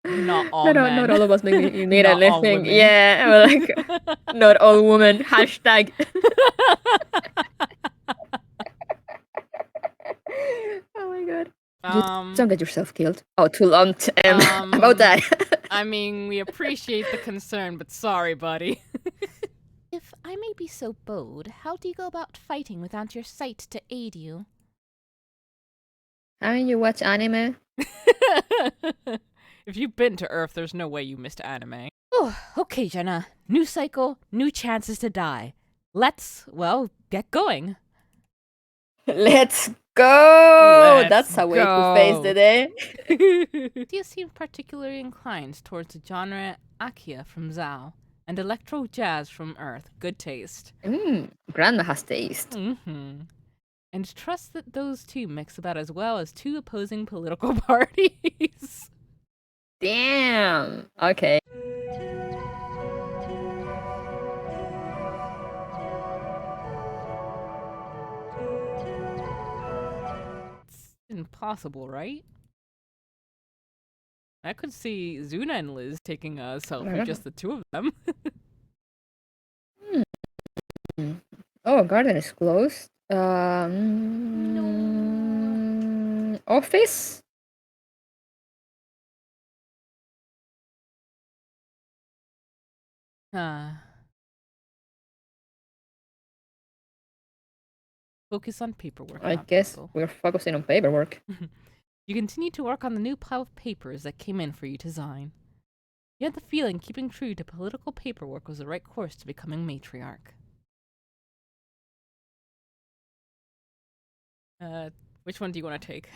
Not all men. Not all of us need Not all anything. women. Yeah, well, like not all women. Hashtag. Oh my god. Just don't get yourself killed. Oh, too long. About that. I mean, we appreciate the concern, but sorry, buddy. If I may be so bold, how do you go about fighting without your sight to aid you? Haven't you watched anime? If you've been to Earth, there's no way you missed anime. Oh, okay, Jenna. New cycle, new chances to die. Let's, well, get going. Let's go! Let's That's a way to go. face the day. You seem particularly inclined towards the genre Akia from Zao and electro jazz from Earth. Good taste. Grandma has taste. Mm-hmm. And trust that those two mix about as well as two opposing political parties. Damn. Okay. It's impossible, right? I could see Xuna and Liz taking a selfie, just the two of them. Oh, garden is closed. Office? Focus on paperwork. I guess people. we're focusing on paperwork. You continue to work on the new pile of papers that came in for you to sign. You had the feeling keeping true to political paperwork was the right course to becoming matriarch. Which one do you want to take?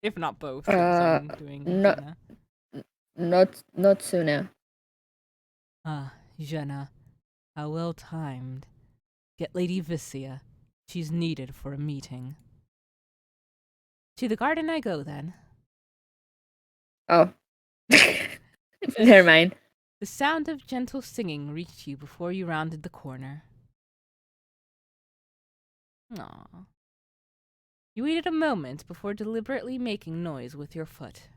If not both, I'm doing Jenna. Not sooner. Jenna. How well timed. Get Lady Vicia. She's needed for a meeting. To the garden I go, then. Oh. Never mind. The sound of gentle singing reached you before you rounded the corner. Aww. You waited a moment before deliberately making noise with your foot.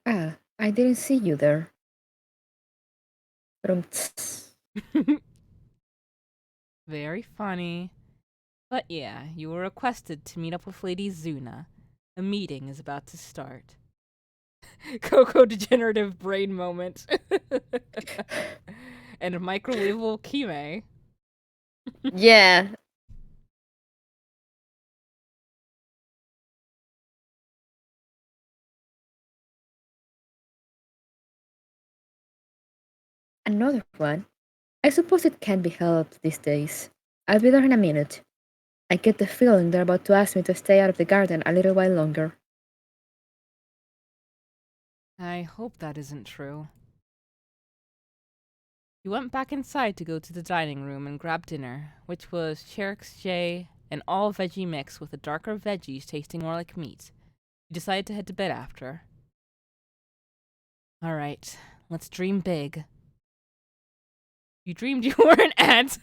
I didn't see you there. Very funny. But yeah, you were requested to meet up with Lady Xuna. A meeting is about to start. Coco degenerative brain moment. And microwavable Kime. Yeah. Another one. I suppose it can't be helped these days. I'll be there in a minute. I get the feeling they're about to ask me to stay out of the garden a little while longer. I hope that isn't true. You went back inside to go to the dining room and grab dinner, which was Cherix J, an all-veggie mix with a darker veggies tasting more like meat. You decided to head to bed after. Alright, let's dream big. You dreamed you were an ant.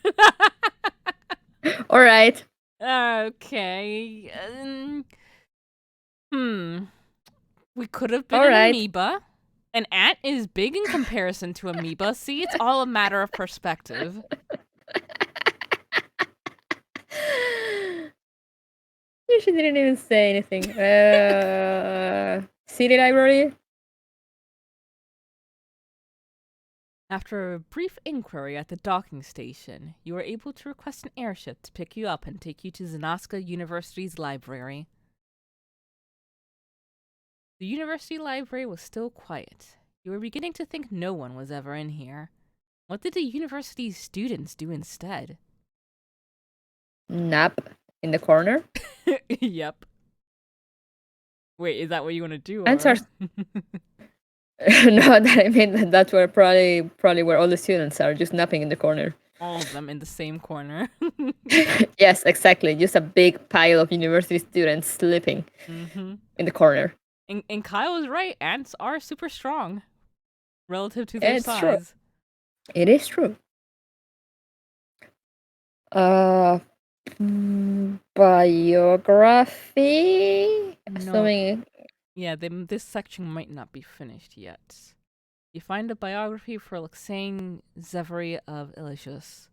Alright. Okay. We could have been an amoeba. An ant is big in comparison to amoeba. See, it's all a matter of perspective. She didn't even say anything. City library? After a brief inquiry at the docking station, you were able to request an airship to pick you up and take you to Zanaska University's library. The university library was still quiet. You were beginning to think no one was ever in here. What did the university's students do instead? Nap in the corner? Yep. Wait, is that what you want to do? Answers. No, I mean that's where probably where all the students are, just napping in the corner. All of them in the same corner. Yes, exactly. Just a big pile of university students sleeping in the corner. And Kyle is right. Ants are super strong relative to their size. True. It is true. Biography? No, Assuming. yeah, this section might not be finished yet. You find a biography for Alexei Zevary of Ilicious.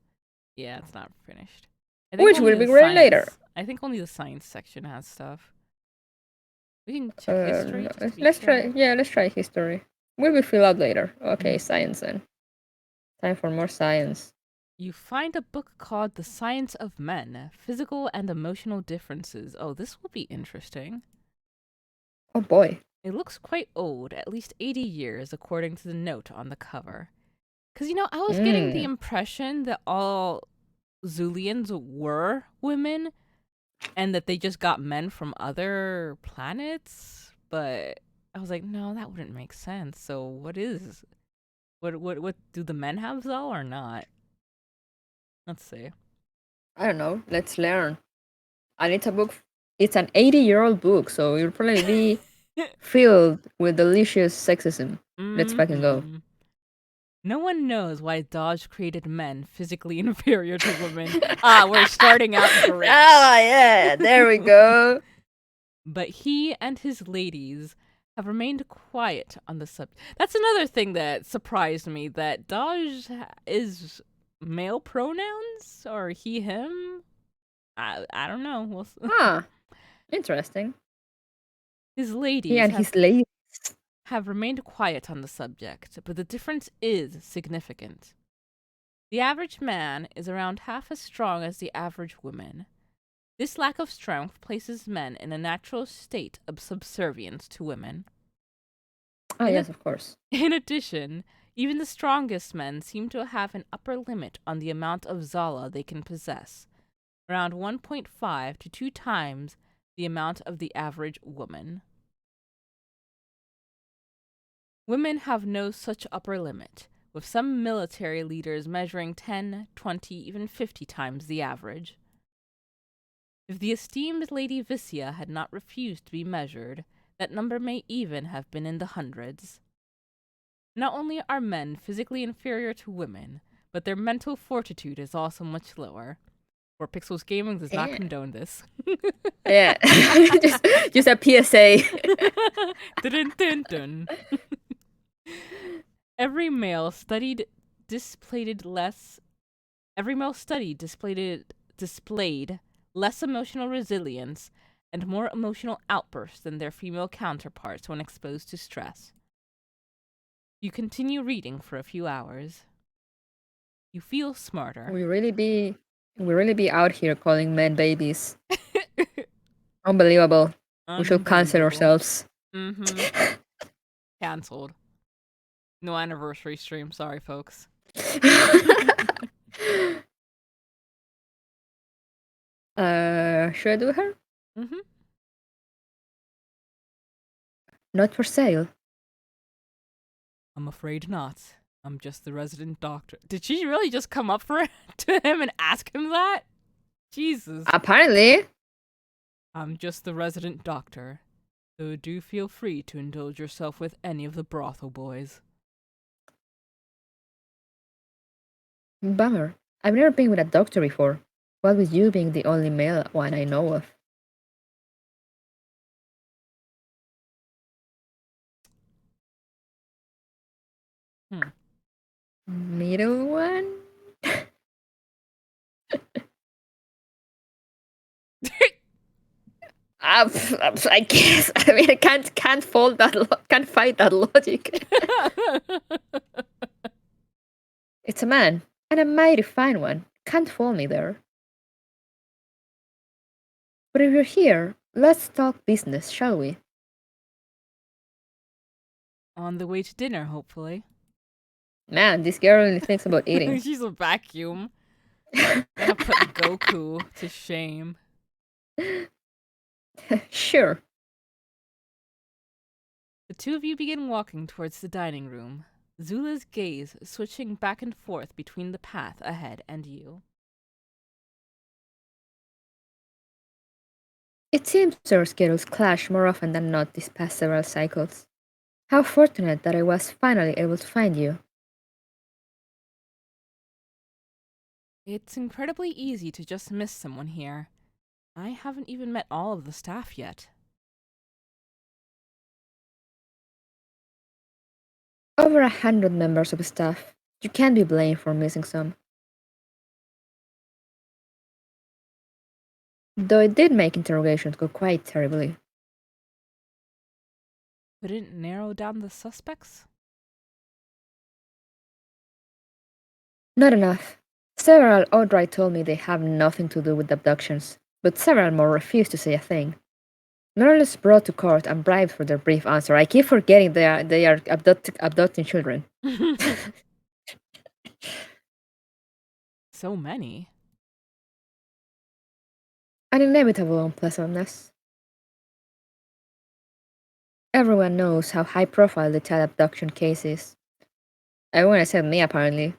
Yeah, it's not finished. I think Which only will the be read later. science. I think only the science section has stuff. We can check history just to be Let's try. sure. Yeah, let's try history. Will be fill out later. Okay, Mm. science then. Time for more science. You find a book called The Science of Men Physical and Emotional Differences. Oh, this will be interesting. Oh boy. It looks quite old, at least 80 years, according to the note on the cover. Because, I was getting the Mm. impression that all Xulians were women and that they just got men from other planets, but I was like, no, that wouldn't make sense. So what do the men have Zal or not? Let's see. I don't know. Let's learn. And it's a book. It's an 80-year-old book, so it'll probably be filled with delicious sexism. Let's fucking go. Mm-hmm. No one knows why Dodge created men physically inferior to women. We're starting out great. Ah, yeah. There we go. But he and his ladies have remained quiet on the subject. That's another thing that surprised me, that Dodge is male pronouns or he, him. I don't know. Huh. Interesting. His He ladies and his ladies. have remained quiet on the subject, but the difference is significant. The average man is around half as strong as the average woman. This lack of strength places men in a natural state of subservience to women. Oh, In, yes, a- of course. in addition, even the strongest men seem to have an upper limit on the amount of Zala they can possess, around 1.5 to 2 times the amount of the average woman. Women have no such upper limit, with some military leaders measuring 10, 20, even 50 times the average. If the esteemed Lady Vicia had not refused to be measured, that number may even have been in the hundreds. Not only are men physically inferior to women, but their mental fortitude is also much lower. 4Pixels Gaming does not Yeah. condone this. Yeah. just a PSA. Dun, dun, dun. Every male studied displayed less. Every male studied displayed less emotional resilience and more emotional outbursts than their female counterparts when exposed to stress. You continue reading for a few hours. You feel smarter. We really be out here calling men babies. Unbelievable. We should cancel Unbelievable. ourselves. Mm-hmm. Cancelled. No anniversary stream. Sorry, folks. Should I do her? Mm-hmm. Not for sale. I'm afraid not. I'm just the resident doctor. Did she really just come up to him and ask him that? Jesus. Apparently. I'm just the resident doctor. So do feel free to indulge yourself with any of the brothel boys. Bummer. I've never been with a doctor before. What with you being the only male one I know of. Hmm. Middle one? I guess. I mean, I can't fault that. Can't fight that logic. It's a man, and a mighty fine one. Can't fool me there. But if you're here, let's talk business, shall we? On the way to dinner, hopefully. Man, this girl only thinks about eating. She's a vacuum. Gonna put Goku to shame. Sure. The two of you begin walking towards the dining room, Xula's gaze switching back and forth between the path ahead and you. It seems our schedules clash more often than not these past several cycles. How fortunate that I was finally able to find you. It's incredibly easy to just miss someone here. I haven't even met all of the staff yet. Over 100 members of staff. You can't be blamed for missing some. Though it did make interrogations go quite terribly. Couldn't narrow down the suspects? Not enough. Several outright told me they have nothing to do with the abductions, but several more refused to say a thing. Merles brought to court and bribed for their brief answer. I keep forgetting they are abducting children. So many. An inevitable unpleasantness. Everyone knows how high profile the child abduction case is. Everyone except me, apparently.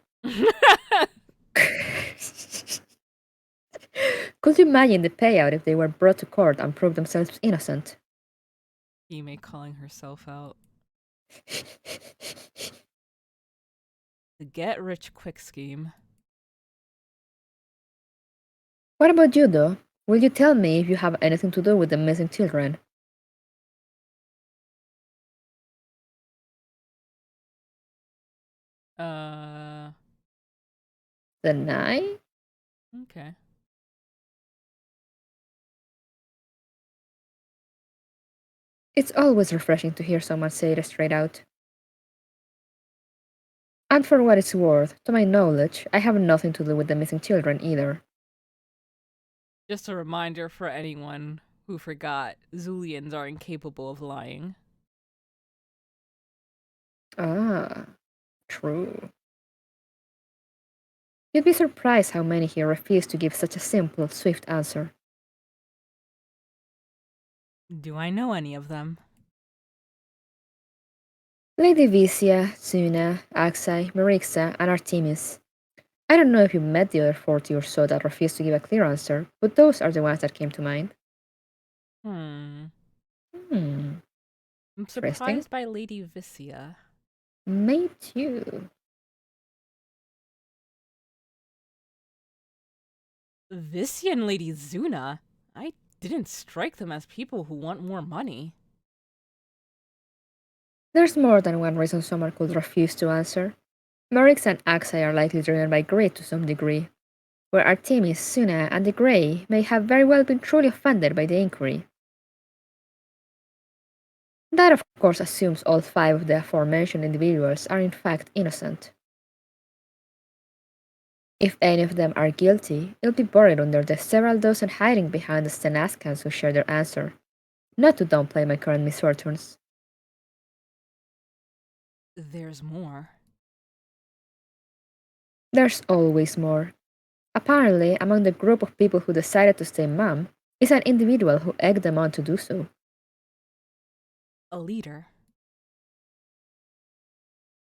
Could you imagine the payout if they were brought to court and proved themselves innocent? Hime calling herself out. The get rich quick scheme. What about you, though? Will you tell me if you have anything to do with the missing children? Uh, Deny? okay. It's always refreshing to hear someone say it straight out. And for what it's worth, to my knowledge, I have nothing to do with the missing children either. Just a reminder for anyone who forgot, Xulians are incapable of lying. Ah, true. You'd be surprised how many here refuse to give such a simple, swift answer. Do I know any of them? Lady Visia, Xuna, Axai, Marixa, and Artemis. I don't know if you met the other 40 or so that refused to give a clear answer, but those are the ones that came to mind. Hmm. Hmm, I'm interesting. surprised by Lady Vicia. Me too. Vicia and Lady Zuna? I didn't strike them as people who want more money. There's more than one reason someone could refuse to answer. Merix and Axai are likely driven by greed to some degree, where Artemis, Suna, and the Grey may have very well been truly offended by the inquiry. That, of course, assumes all five of the aforementioned individuals are in fact innocent. If any of them are guilty, it'll be buried under the several dozen hiding behind the Stenascans who share their answer. Not to downplay my current misfortunes. There's more. There's always more. Apparently, among the group of people who decided to stay mum is an individual who egged them on to do so. A leader.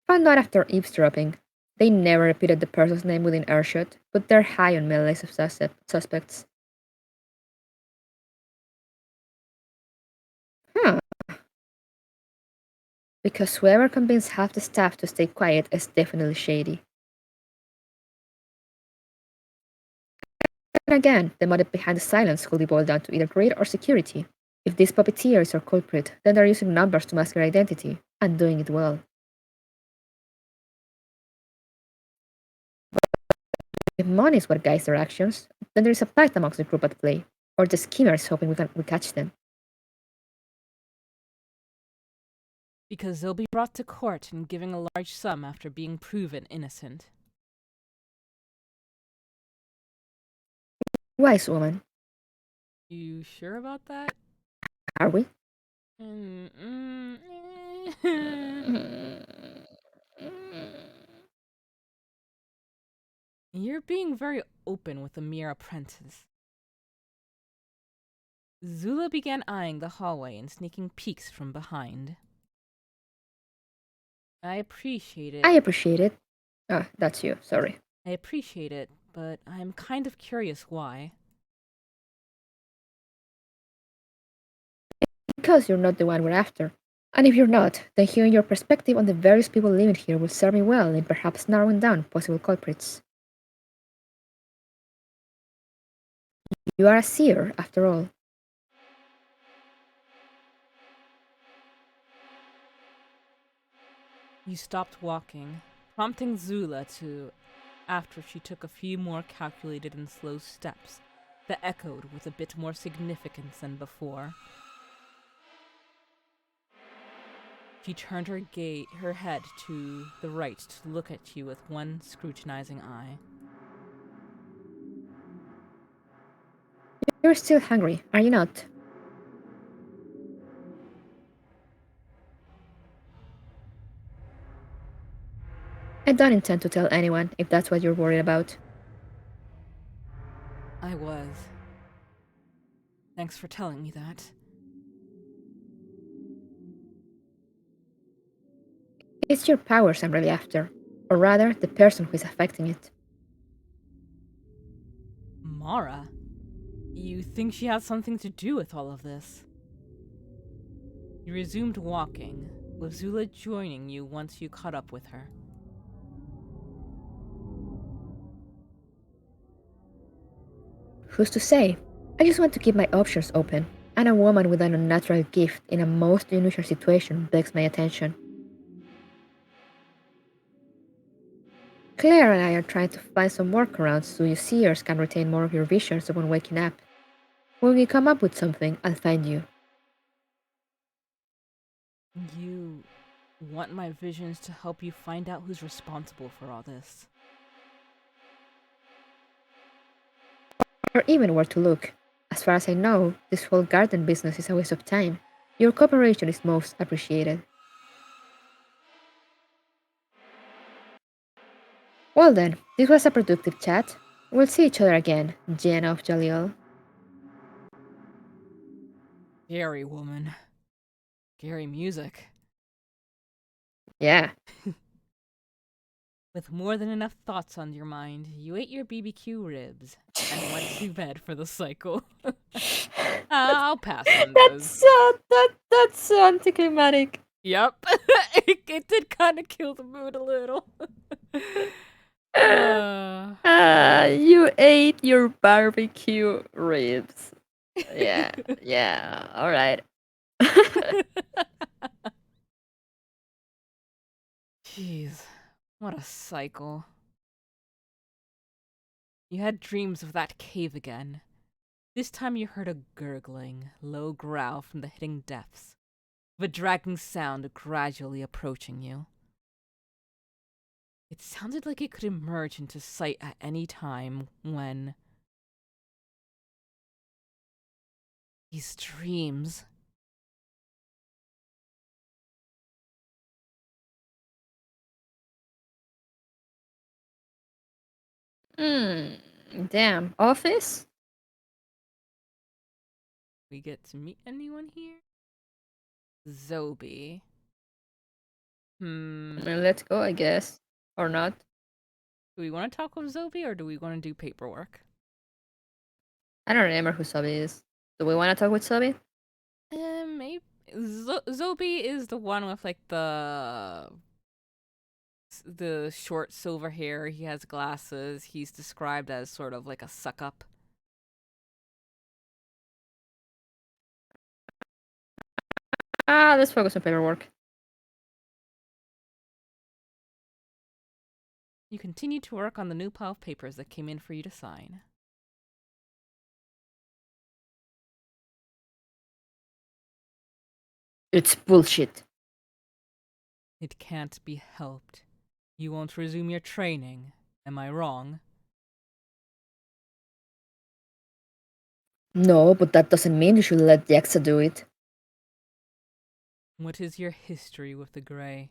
Found out after eavesdropping. They never repeated the person's name within earshot, but they're high on my list of suspects. Huh. Because whoever convinced half the staff to stay quiet is definitely shady. And again, the motive behind the silence could be boiled down to either greed or security. If this puppeteer is our culprit, then they're using numbers to mask their identity, and doing it well. If money is what guides their actions, then there is a pact amongst the group at play, or the schemer is hoping we catch them. Because they'll be brought to court and given a large sum after being proven innocent. Wise woman, You sure about that? are we? Mm-mm. You're being very open with the mere apprentice. Zula began eyeing the hallway and sneaking peeks from behind. I appreciate it. I appreciate it. Ah, that's you, sorry. I appreciate it, but I'm kind of curious why. Because you're not the one we're after. And if you're not, then hearing your perspective on the various people living here will serve me well in perhaps narrowing down possible culprits. You are a seer, after all. You stopped walking, prompting Xula to after she took a few more calculated and slow steps that echoed with a bit more significance than before. She turned her head to the right to look at you with one scrutinizing eye. You're still hungry, are you not? I don't intend to tell anyone if that's what you're worried about. I was. Thanks for telling me that. It's your powers I'm really after, or rather, the person who is affecting it. Mara? You think she has something to do with all of this? You resumed walking, with Xula joining you once you caught up with her. Who's to say? I just want to keep my options open, and a woman with an unnatural gift in a most unusual situation begs my attention. Claire and I are trying to find some workarounds so you seers can retain more of your visions upon waking up. When we come up with something, I'll find you. You want my visions to help you find out who's responsible for all this. Or even where to look. As far as I know, this whole garden business is a waste of time. Your cooperation is most appreciated. Well then, this was a productive chat. We'll see each other again, Jenna of Jalil. Scary woman. Scary music. Yeah. With more than enough thoughts on your mind, you ate your BBQ ribs and went to bed for the cycle. I'll pass on those. That's so anticlimactic. Yep. it did kind of kill the mood a little. uh, You ate your barbecue ribs. Yeah, yeah, alright. Jeez, what a cycle. You had dreams of that cave again. This time you heard a gurgling, low growl from the hidden depths, with a dragging sound gradually approaching you. It sounded like it could emerge into sight at any time when... These dreams... Damn. Office? We get to meet anyone here? Zobi. Let's go, I guess. Or not. Do we want to talk with Zobi or do we want to do paperwork? I don't remember who Sobi is. Do we want to talk with Sobi? Maybe. Zobi is the one with like the short silver hair. He has glasses. He's described as sort of like a suck up. Let's focus on paperwork. You continue to work on the new pile of papers that came in for you to sign. It's bullshit. It can't be helped. You won't resume your training. Am I wrong? No, but that doesn't mean you should let Yaxa do it. What is your history with the Grey?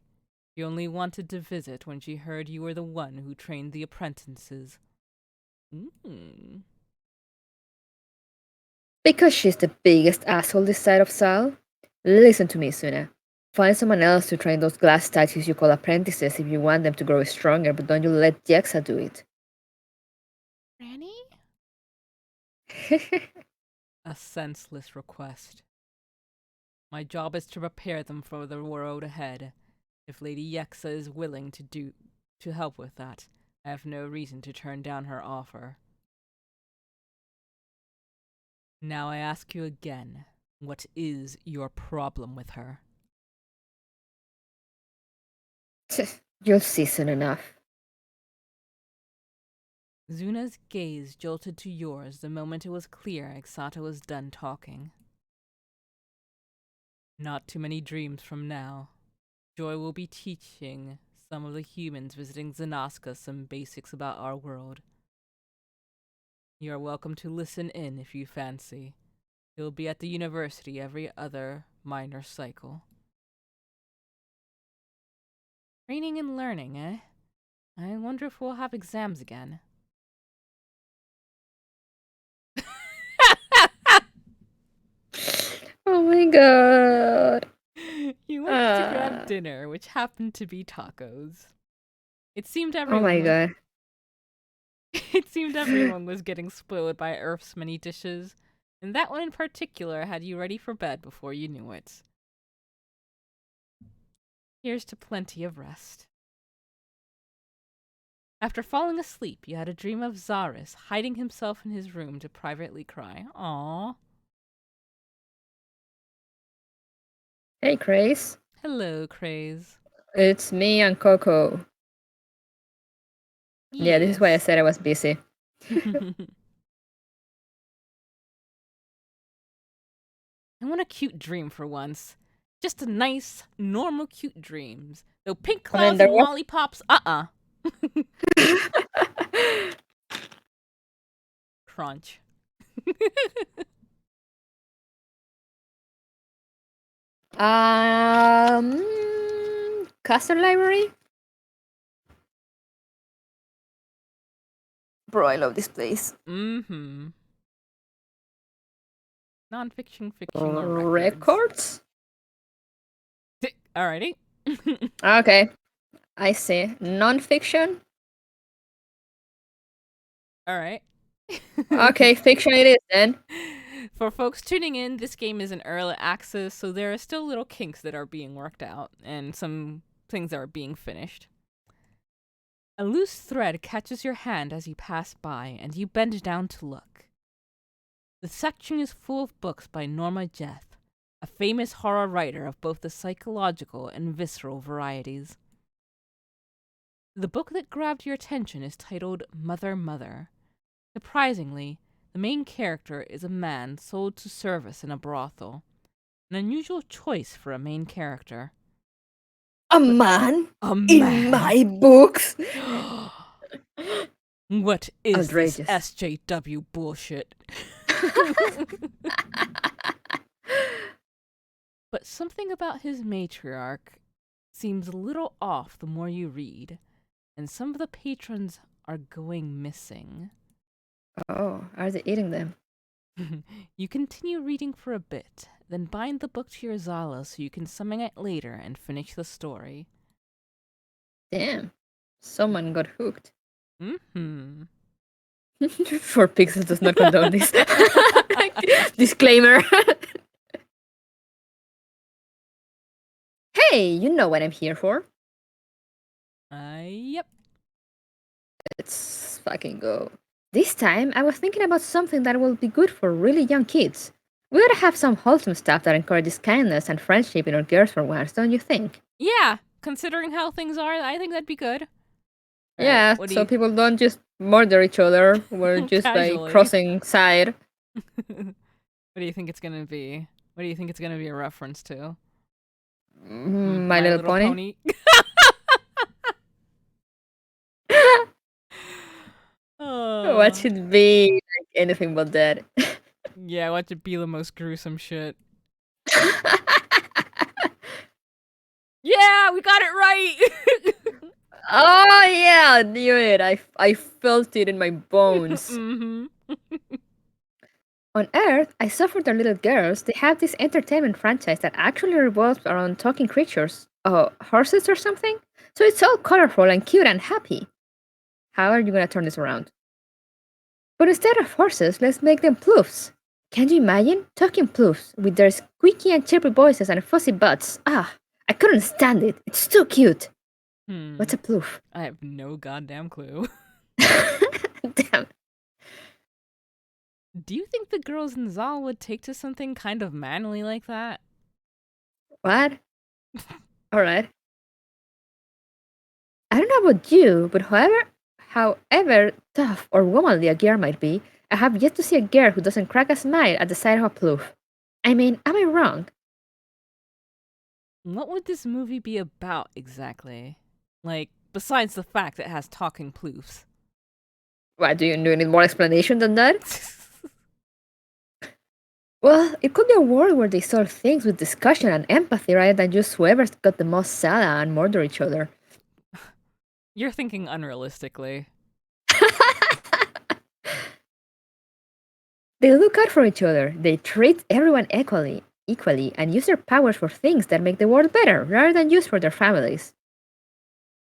She only wanted to visit when she heard you were the one who trained the apprentices. Because she's the biggest asshole this side of Sal? Listen to me, Suna. Find someone else to train those glass statues you call apprentices if you want them to grow stronger, but don't you let Yaxa do it. Granny? A senseless request. My job is to prepare them for the road ahead. If Lady Yexa is willing to help with that, I have no reason to turn down her offer. Now I ask you again, what is your problem with her? You'll see soon enough. Zuna's gaze jolted to yours the moment it was clear Exata was done talking. Not too many dreams from now. Joy will be teaching some of the humans visiting Zanaska some basics about our world. You are welcome to listen in if you fancy. It will be at the university every other minor cycle. Training and learning, eh? I wonder if we'll have exams again. Oh my god. You went to grab dinner, which happened to be tacos. It seemed Oh my everyone was god. it seemed everyone was getting spoiled by Earth's many dishes, and that one in particular had you ready for bed before you knew it. Here's to plenty of rest. After falling asleep, you had a dream of Zaris hiding himself in his room to privately cry. Aww. Hey, Grace. Hello, Craze. It's me and Coco. Yeah, this is why I Yes. said I was busy. I want a cute dream for once. Just a nice, normal, cute dreams. Though pink I mean, clouds there and was. lollipops, Crunch. Castle Library? Bro, I love this place. Mm-hmm. Non-fiction, fiction, or records. Records? Alrighty. Okay, I see. Non-fiction? Alright. Okay, fiction it is then. For folks tuning in, this game is in early access, so there are still little kinks that are being worked out, and some things that are being finished. A loose thread catches your hand as you pass by, and you bend down to look. The section is full of books by Norma Jeth, a famous horror writer of both the psychological and visceral varieties. The book that grabbed your attention is titled Mother, Mother. Surprisingly, the main character is a man sold to service in a brothel, an unusual choice for a main character. A But man a in man? my books? What is this Outrageous. SJW bullshit? But something about his matriarch seems a little off the more you read, and some of the patrons are going missing. Oh, are they eating them? You continue reading for a bit, then bind the book to your Xala so you can summon it later and finish the story. Damn. Someone got hooked. Mm-hmm. For Pixels does not condone this. Disclaimer. Hey, you know what I'm here for. Yep. Let's fucking go. This time, I was thinking about something that will be good for really young kids. We ought to have some wholesome stuff that encourages kindness and friendship in our girls for once, don't you think? Yeah, considering how things are, I think that'd be good. Alright, Yeah, what do so you... people don't just murder each other. We're just by Casually. crossing side. What do you think it's gonna be? What do you think it's gonna be a reference to? My My Little Little Pony. Pony? What Oh. should be like anything but that? Yeah, watch it be the most gruesome shit. Yeah, we got it right! Oh yeah, I knew it. I felt it in my bones. Mm-hmm. On Earth, I saw for the little girls, they have this entertainment franchise that actually revolves around talking creatures. Oh, horses or something? So it's all colorful and cute and happy. How are you gonna turn this around? But instead of horses, let's make them ploofs. Can you imagine? Talking ploofs with their squeaky and chirpy voices and fuzzy butts. Ah, I couldn't stand it. It's too cute. What's a ploof? I have no goddamn clue. Damn. Do you think the girls in Zal would take to something kind of manly like that? What? Alright. I don't know about you, but however tough or womanly a girl might be, I have yet to see a girl who doesn't crack a smile at the sight of a ploof. I mean, am I wrong? What would this movie be about exactly? Like, besides the fact it has talking ploofs. What, do you need more explanation than that? Well, it could be a world where they solve things with discussion and empathy rather than just whoever's got the most sala and murder each other. You're thinking unrealistically. They look out for each other, they treat everyone equally, and use their powers for things that make the world better rather than just for their families.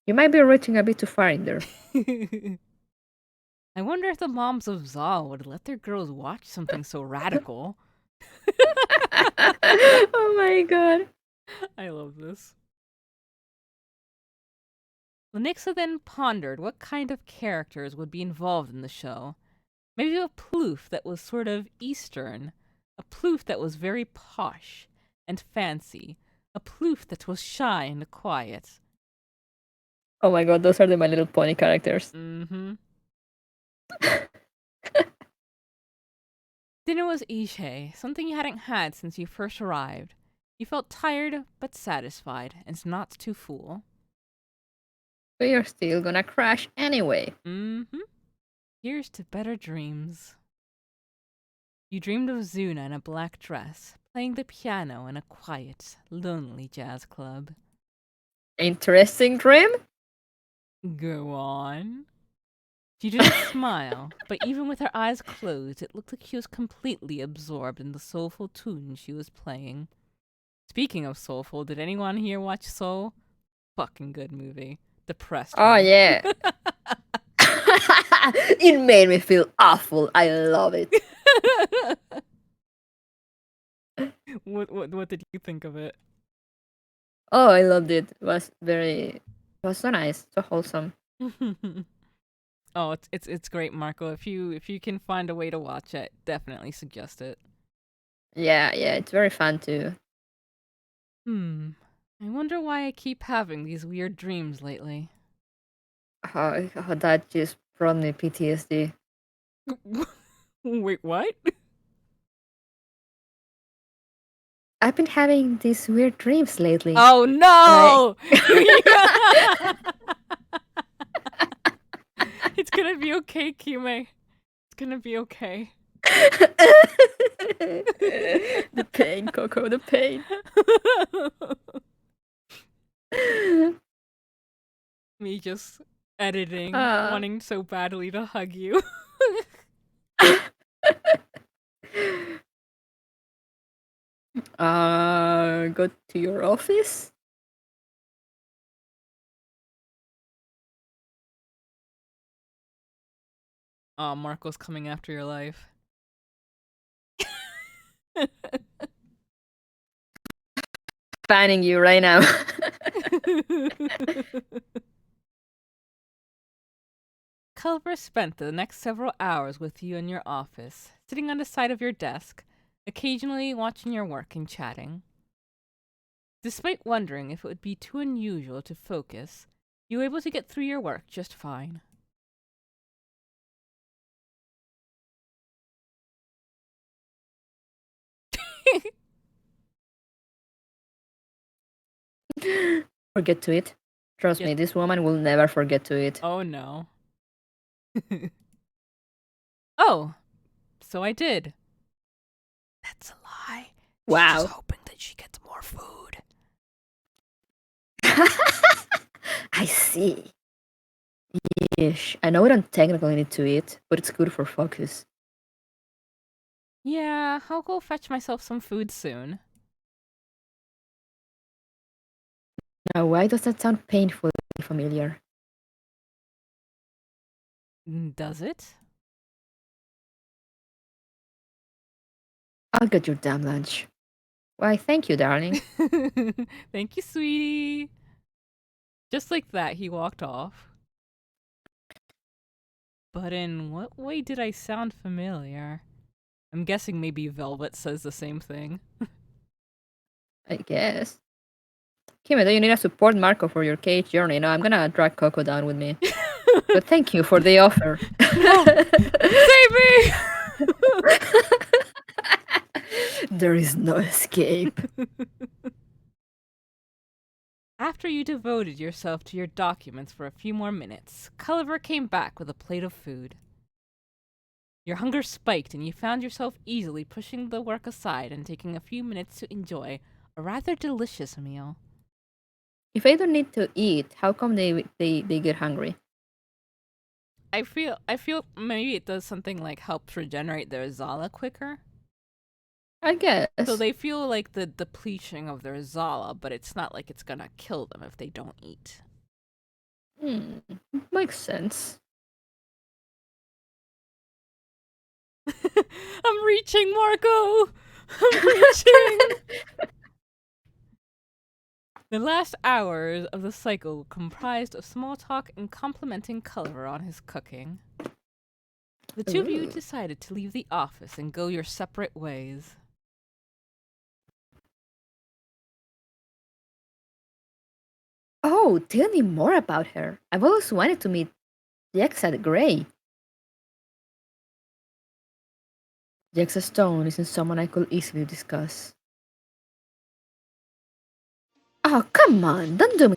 You might be reaching a bit too far in there. I wonder if the moms of Zal would let their girls watch something so radical. Oh my god. I love this. Lenexa then pondered what kind of characters would be involved in the show. Maybe a ploof that was sort of Eastern, a ploof that was very posh and fancy, a ploof that was shy and quiet. Oh my god, those are the My Little Pony characters. Mm-hmm. Dinner was Ishe, something you hadn't had since you first arrived. You felt tired but satisfied, and not too full. But you're still gonna crash anyway. Mm-hmm. Here's to better dreams. You dreamed of Zuna in a black dress, playing the piano in a quiet, lonely jazz club. Interesting dream? Go on. She didn't smile, but even with her eyes closed, it looked like she was completely absorbed in the soulful tune she was playing. Speaking of soulful, did anyone here watch Soul? Fucking good movie. Depressed Oh me. yeah. It made me feel awful. I love it. What did you think of it? Oh, I loved it. It was so nice, so wholesome. Oh, it's great, Marco. If you can find a way to watch it, definitely suggest it. Yeah, it's very fun too. I wonder why I keep having these weird dreams lately. How that just brought me PTSD. Wait, what? I've been having these weird dreams lately. Oh no! It's gonna be okay, Kime. It's gonna be okay. The pain, Coco, the pain. Me just editing, Ah. wanting so badly to hug you. Go to your office? Oh, Marco's coming after your life. Banning you right now. Culver spent the next several hours with you in your office, sitting on the side of your desk, occasionally watching your work and chatting. Despite wondering if it would be too unusual to focus, you were able to get through your work just fine. Forget to eat. Trust Yet- me, this woman will never forget to eat. Oh no. Oh, so I did. That's a lie. She's Wow. just hoping that she gets more food. I see. Ish. I know we don't technically need to eat, but it's good for focus. Yeah, I'll go fetch myself some food soon. Now, why does that sound painfully familiar? Does it? I'll get your damn lunch. Why, thank you, darling. Thank you, sweetie. Just like that, he walked off. But in what way did I sound familiar? I'm guessing maybe Velvet says the same thing. I guess. Kimmy, do you need a support Marco for your cage journey? No, I'm gonna drag Coco down with me. But thank you for the offer. No! Save me! There is no escape. After you devoted yourself to your documents for a few more minutes, Culliver came back with a plate of food. Your hunger spiked and you found yourself easily pushing the work aside and taking a few minutes to enjoy a rather delicious meal. If I don't need to eat, how come they get hungry? I feel maybe it does something like helps regenerate their Xala quicker. I guess. So they feel like the depletion of their Xala, but it's not like it's gonna kill them if they don't eat. Makes sense. I'm reaching, Marco! I'm reaching! The last hours of the cycle comprised of small talk and complimenting Culliver on his cooking. The two of you decided to leave the office and go your separate ways. Oh, tell me more about her. I've always wanted to meet Jexa Grey. Jexa Stone isn't someone I could easily discuss. Oh, come on, don't do me.